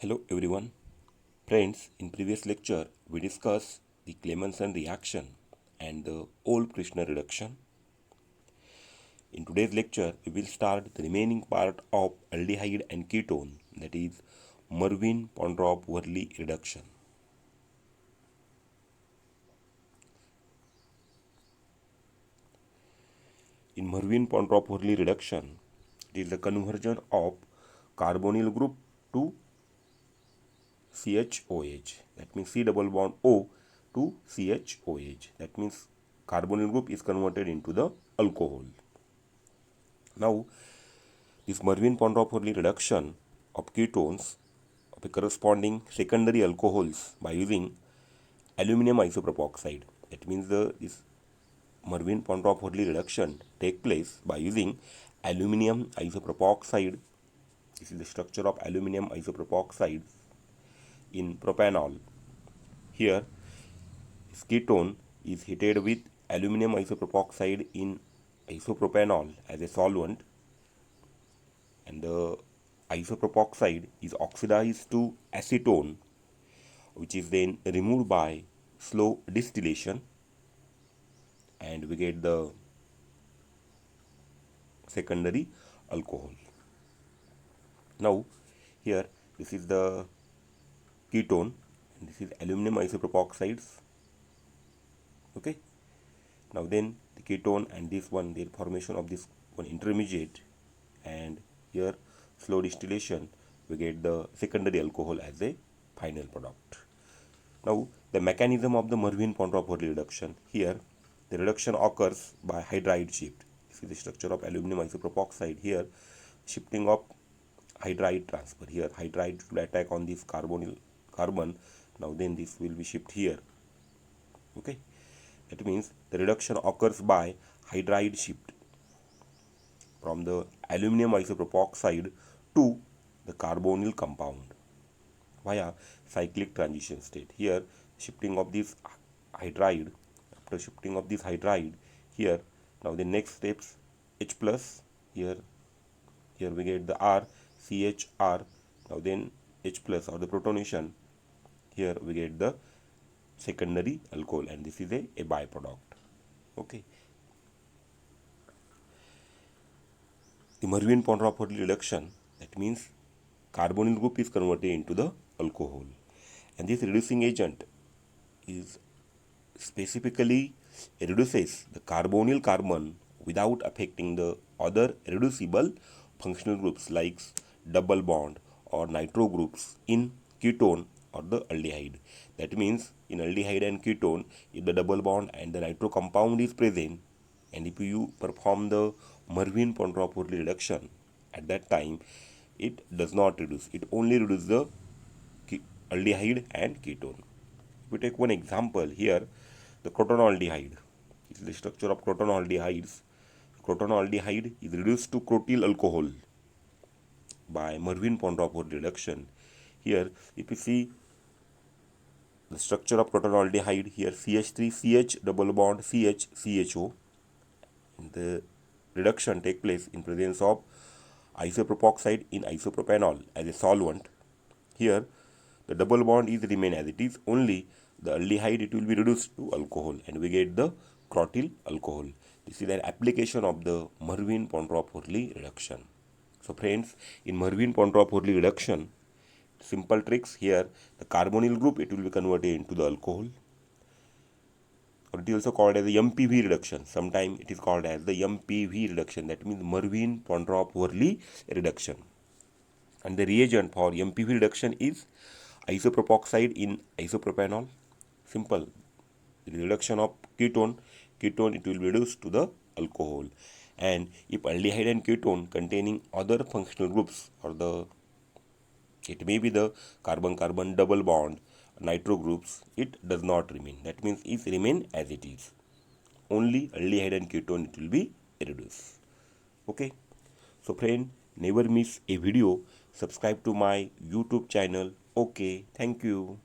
Hello everyone. Friends, in previous lecture we discussed the Clemmensen reaction and the Olde-Kirchner reduction. In today's lecture we will start the remaining part of aldehyde and ketone, that is Mervin-Pontrop-Verley reduction. In Mervin-Pontrop-Verley reduction, it is the conversion of carbonyl group to CHOH. That means C double bond O to CHOH. That means carbonyl group is converted into the alcohol. Now, this Mervin-Pontrop-Verley reduction of ketones of a corresponding secondary alcohols by using aluminum isopropoxide. That means this Mervin-Pontrop-Verley reduction take place by using aluminum isopropoxide. This is the structure of aluminum isopropoxide in propanol. Here, this ketone is heated with aluminum isopropoxide in isopropanol as a solvent, and the isopropoxide is oxidized to acetone, which is then removed by slow distillation, and we get the secondary alcohol. Now here this is the ketone and this is aluminum isopropoxides. Okay, now then the ketone and this one, the formation of this one intermediate, and here slow distillation, we get the secondary alcohol as a final product. Now the mechanism of the Mervin-Pontrop-Verley reduction. Here the reduction occurs by hydride shift. This is the structure of aluminum isopropoxide. Here shifting of hydride transfer. Here hydride will attack on this carbon. Now then this will be shift here. Okay, that means the reduction occurs by hydride shift from the aluminum isopropoxide to the carbonyl compound via cyclic transition state. Here shifting of this hydride, after shifting of this hydride here, now the next steps H plus, here we get the R, CHR, now then H plus or the protonation, here we get the secondary alcohol, and this is a byproduct. Okay, the Mervin-Pontrop-Verley reduction, that means carbonyl group is converted into the alcohol, and this reducing agent is specifically reduces the carbonyl carbon without affecting the other reducible functional groups like double bond or nitro groups in ketone or the aldehyde. That means in aldehyde and ketone, if the double bond and the nitro compound is present, and if you perform the Mervin-Pontrop-Verley reduction, at that time it does not reduce, it only reduces the aldehyde and ketone. If we take one example here, the crotonaldehyde. This is the structure of crotonaldehydes. Crotonaldehyde is reduced to crotyl alcohol by Mervin-Pontrop-Verley reduction. Here, if you see the structure of crotonaldehyde, here CH3CH double bond CH and the reduction take place in presence of isopropoxide in isopropanol as a solvent. Here the double bond is remain as it is, only the aldehyde it will be reduced to alcohol, and we get the crotyl alcohol. This is an application of the Mervin-Pontrop-Verley reduction. So friends, in Mervin-Pontrop-Verley reduction, simple tricks here, the carbonyl group it will be converted into the alcohol, or it is also called as the MPV reduction. Sometimes it is called as the MPV reduction, that means Mervin-Pontrop-Verley reduction. And the reagent for MPV reduction is isopropoxide in isopropanol. Simple. The reduction of ketone it will be reduced to the alcohol. And if aldehyde and ketone containing other functional groups, or it may be the carbon-carbon double bond, nitro groups, it does not remain. That means it remain as it is. Only aldehyde and ketone it will be reduced. Okay. So friend, never miss a video. Subscribe to my YouTube channel. Okay, thank you.